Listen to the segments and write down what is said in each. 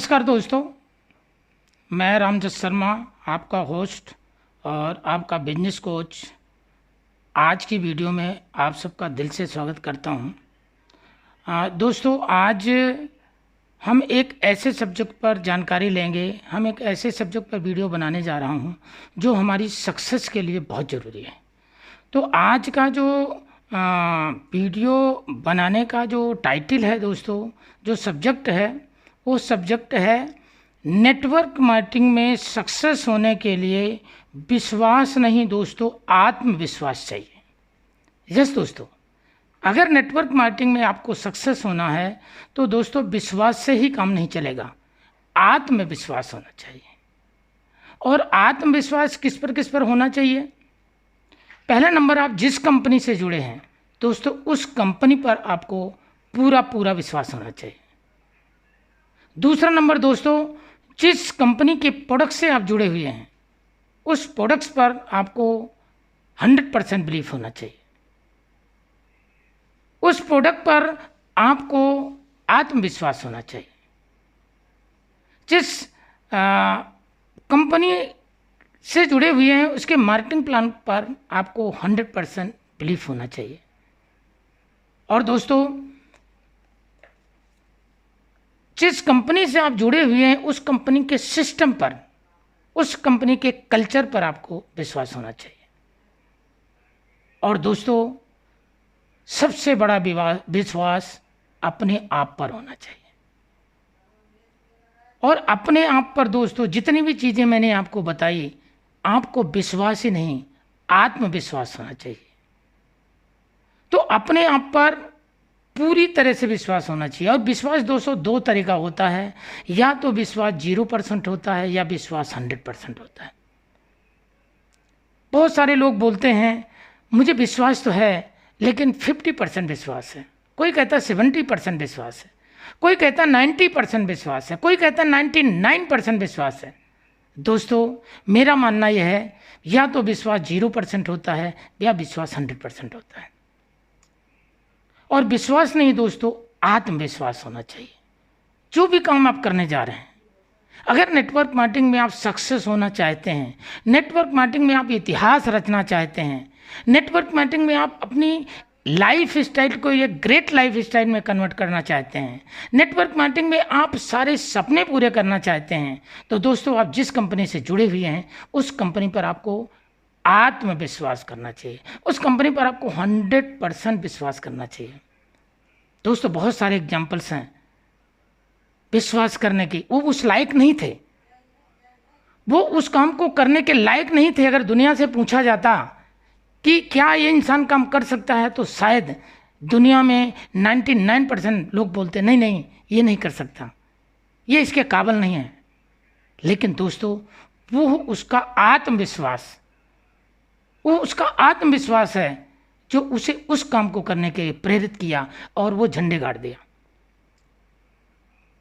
नमस्कार दोस्तों, मैं रामजस शर्मा, आपका होस्ट और आपका बिजनेस कोच। आज की वीडियो में आप सबका दिल से स्वागत करता हूं। दोस्तों, आज हम एक ऐसे सब्जेक्ट पर जानकारी लेंगे, हम एक ऐसे सब्जेक्ट पर वीडियो बनाने जा रहा हूं जो हमारी सक्सेस के लिए बहुत ज़रूरी है। तो आज का जो वीडियो बनाने का जो टाइटल है दोस्तों, जो सब्जेक्ट है वो सब्जेक्ट है नेटवर्क मार्केटिंग में सक्सेस होने के लिए विश्वास नहीं दोस्तों, आत्मविश्वास चाहिए। यस दोस्तों, अगर नेटवर्क मार्केटिंग में आपको सक्सेस होना है तो दोस्तों विश्वास से ही काम नहीं चलेगा, आत्मविश्वास होना चाहिए। और आत्मविश्वास किस पर होना चाहिए? पहला नंबर, आप जिस कंपनी से जुड़े हैं दोस्तों उस कंपनी पर आपको पूरा विश्वास होना चाहिए। दूसरा नंबर दोस्तों, जिस कंपनी के प्रोडक्ट से आप जुड़े हुए हैं उस प्रोडक्ट्स पर आपको 100% बिलीफ होना चाहिए। उस प्रोडक्ट पर आपको आत्मविश्वास होना चाहिए। जिस कंपनी से जुड़े हुए हैं उसके मार्केटिंग प्लान पर आपको 100% बिलीफ होना चाहिए। और दोस्तों, जिस कंपनी से आप जुड़े हुए हैं उस कंपनी के सिस्टम पर, उस कंपनी के कल्चर पर आपको विश्वास होना चाहिए। और दोस्तों, सबसे बड़ा विश्वास अपने आप पर होना चाहिए। और अपने आप पर दोस्तों जितनी भी चीज़ें मैंने आपको बताई, आपको विश्वास ही नहीं आत्मविश्वास होना चाहिए। तो अपने आप पर पूरी तरह से विश्वास होना चाहिए। और विश्वास दोस्तों दो तरह का होता है, या तो विश्वास 0% होता है या विश्वास 100% होता है। बहुत सारे लोग बोलते हैं मुझे विश्वास तो है लेकिन 50% विश्वास है, कोई कहता है 70% विश्वास है, कोई कहता है 90% विश्वास है, कोई कहता है 99% विश्वास है। दोस्तों, मेरा मानना यह है या तो विश्वास 0% होता है या विश्वास 100% होता है। और विश्वास नहीं दोस्तों, आत्मविश्वास होना चाहिए। जो भी काम आप करने जा रहे हैं, अगर नेटवर्क मार्केटिंग में आप सक्सेस होना चाहते हैं, नेटवर्क मार्केटिंग में आप इतिहास रचना चाहते हैं, नेटवर्क मार्केटिंग में आप अपनी लाइफ स्टाइल को एक ग्रेट लाइफ स्टाइल में कन्वर्ट करना चाहते हैं, नेटवर्क मार्केटिंग में आप सारे सपने पूरे करना चाहते हैं, तो दोस्तों आप जिस कंपनी से जुड़े हुए हैं उस कंपनी पर आपको आत्मविश्वास करना चाहिए। उस कंपनी पर आपको 100% विश्वास करना चाहिए। दोस्तों, बहुत सारे एग्जाम्पल्स हैं विश्वास करने की। वो उस लायक नहीं थे, वो उस काम को करने के लायक नहीं थे। अगर दुनिया से पूछा जाता कि क्या ये इंसान काम कर सकता है तो शायद दुनिया में 99% लोग बोलते नहीं ये नहीं कर सकता, ये इसके काबिल नहीं है। लेकिन दोस्तों वो उसका आत्मविश्वास है जो उसे उस काम को करने के लिए प्रेरित किया और वो झंडे गाड़ दिया।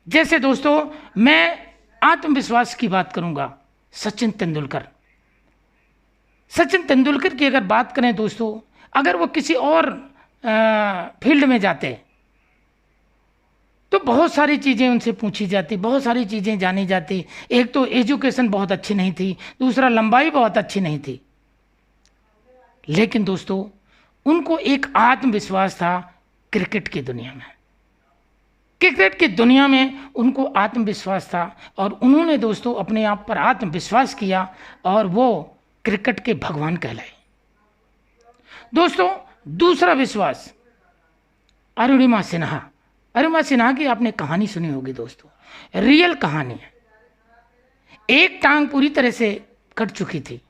जैसे दोस्तों मैं आत्मविश्वास की बात करूंगा, सचिन तेंदुलकर की अगर बात करें दोस्तों, अगर वो किसी और फील्ड में जाते तो बहुत सारी चीज़ें उनसे पूछी जाती, बहुत सारी चीज़ें जानी जाती। एक तो एजुकेशन बहुत अच्छी नहीं थी, दूसरा लंबाई बहुत अच्छी नहीं थी। लेकिन दोस्तों उनको एक आत्मविश्वास था क्रिकेट की दुनिया में। क्रिकेट की दुनिया में उनको आत्मविश्वास था और उन्होंने दोस्तों अपने आप पर आत्मविश्वास किया और वो क्रिकेट के भगवान कहलाए। दोस्तों, दूसरा विश्वास अरुणिमा सिन्हा की आपने कहानी सुनी होगी दोस्तों, रियल कहानी है। एक टांग पूरी तरह से कट चुकी थी,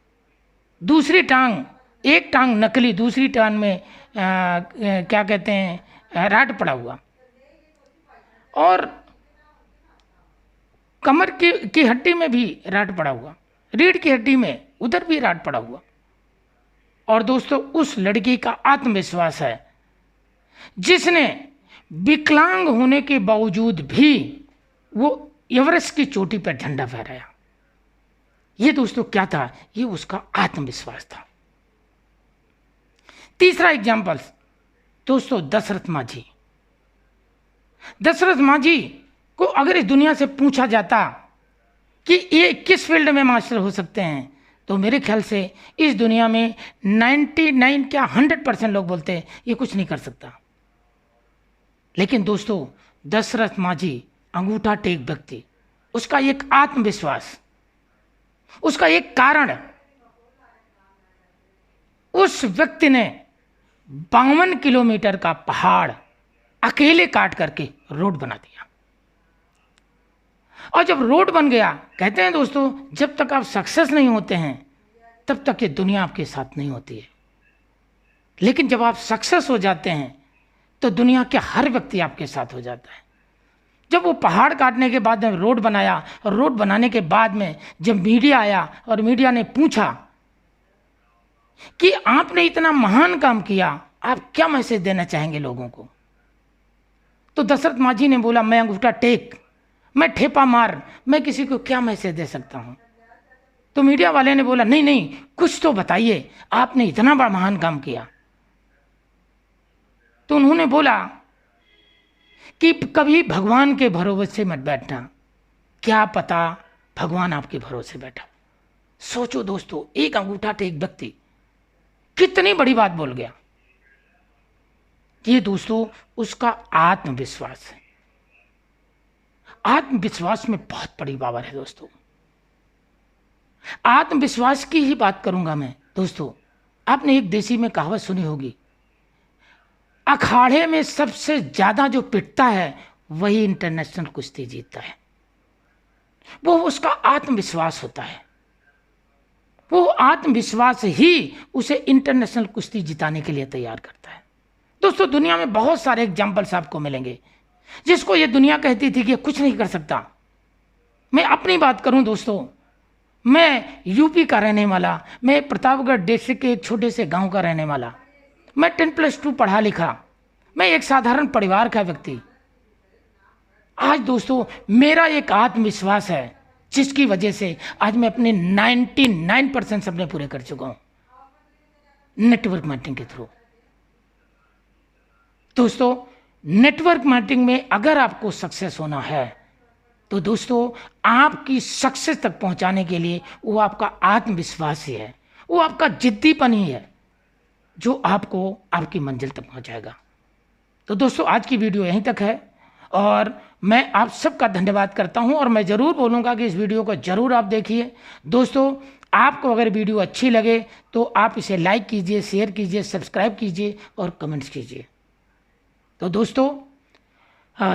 एक टांग नकली, दूसरी टांग में क्या कहते हैं राड पड़ा हुआ, और कमर की हड्डी में भी राड पड़ा हुआ, रीढ़ की हड्डी में उधर भी राड पड़ा हुआ। और दोस्तों उस लड़की का आत्मविश्वास है जिसने विकलांग होने के बावजूद भी वो एवरेस्ट की चोटी पर झंडा फहराया। ये दोस्तों क्या था? ये उसका आत्मविश्वास था। तीसरा एग्जाम्पल दोस्तों, दशरथ मांझी को अगर इस दुनिया से पूछा जाता कि ये किस फील्ड में मास्टर हो सकते हैं, तो मेरे ख्याल से इस दुनिया में 99 क्या 100% लोग बोलते हैं ये कुछ नहीं कर सकता। लेकिन दोस्तों, दशरथ माझी अंगूठा टेक व्यक्ति, उसका एक आत्मविश्वास, उसका एक कारण, उस व्यक्ति ने 52 किलोमीटर का पहाड़ अकेले काट करके रोड बना दिया। और जब रोड बन गया, कहते हैं दोस्तों, जब तक आप सक्सेस नहीं होते हैं तब तक ये दुनिया आपके साथ नहीं होती है, लेकिन जब आप सक्सेस हो जाते हैं तो दुनिया के हर व्यक्ति आपके साथ हो जाता है। जब वो पहाड़ काटने के बाद में रोड बनाया, और रोड बनाने के बाद में जब मीडिया आया और मीडिया ने पूछा कि आपने इतना महान काम किया, आप क्या मैसेज देना चाहेंगे लोगों को, तो दशरथ माझी ने बोला, मैं अंगूठा टेक, मैं ठेपा मार, मैं किसी को क्या मैसेज दे सकता हूं। तो मीडिया वाले ने बोला, नहीं नहीं, कुछ तो बताइए, आपने इतना बड़ा महान काम किया। तो उन्होंने बोला कि कभी भगवान के भरोसे मत बैठना, क्या पता भगवान आपके भरोसे बैठा। सोचो दोस्तों, एक अंगूठा टेक व्यक्ति कितनी बड़ी बात बोल गया। ये दोस्तों उसका आत्मविश्वास है। आत्मविश्वास में बहुत बड़ी पावर है दोस्तों। आत्मविश्वास की ही बात करूंगा मैं। दोस्तों, आपने एक देसी में कहावत सुनी होगी, अखाड़े में सबसे ज्यादा जो पिटता है वही इंटरनेशनल कुश्ती जीतता है। वो उसका आत्मविश्वास होता है। वो आत्मविश्वास ही उसे इंटरनेशनल कुश्ती जिताने के लिए तैयार करता है। दोस्तों, दुनिया में बहुत सारे एग्जाम्पल्स आपको मिलेंगे जिसको ये दुनिया कहती थी कि ये कुछ नहीं कर सकता। मैं अपनी बात करूं दोस्तों, मैं यूपी का रहने वाला, मैं प्रतापगढ़ डिस्ट्रिक्ट के एक छोटे से गांव का रहने वाला, मैं 10+2 पढ़ा लिखा, मैं एक साधारण परिवार का व्यक्ति। आज दोस्तों मेरा एक आत्मविश्वास है जिसकी वजह से आज मैं अपने 99% सपने पूरे कर चुका हूं नेटवर्क मार्केटिंग के थ्रू। दोस्तों, नेटवर्क मार्केटिंग में अगर आपको सक्सेस होना है तो दोस्तों आपकी सक्सेस तक पहुंचाने के लिए वो आपका आत्मविश्वास ही है, वो आपका जिद्दीपन ही है जो आपको आपकी मंजिल तक पहुंचाएगा। तो दोस्तों, आज की वीडियो यहीं तक है और मैं आप सबका धन्यवाद करता हूं और मैं ज़रूर बोलूँगा कि इस वीडियो को ज़रूर आप देखिए। दोस्तों, आपको अगर वीडियो अच्छी लगे तो आप इसे लाइक कीजिए, शेयर कीजिए, सब्सक्राइब कीजिए और कमेंट्स कीजिए। तो दोस्तों,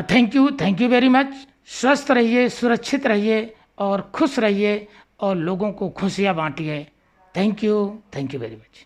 थैंक यू वेरी मच। स्वस्थ रहिए, सुरक्षित रहिए और खुश रहिए और लोगों को खुशियाँ बांटिए। Thank you very much.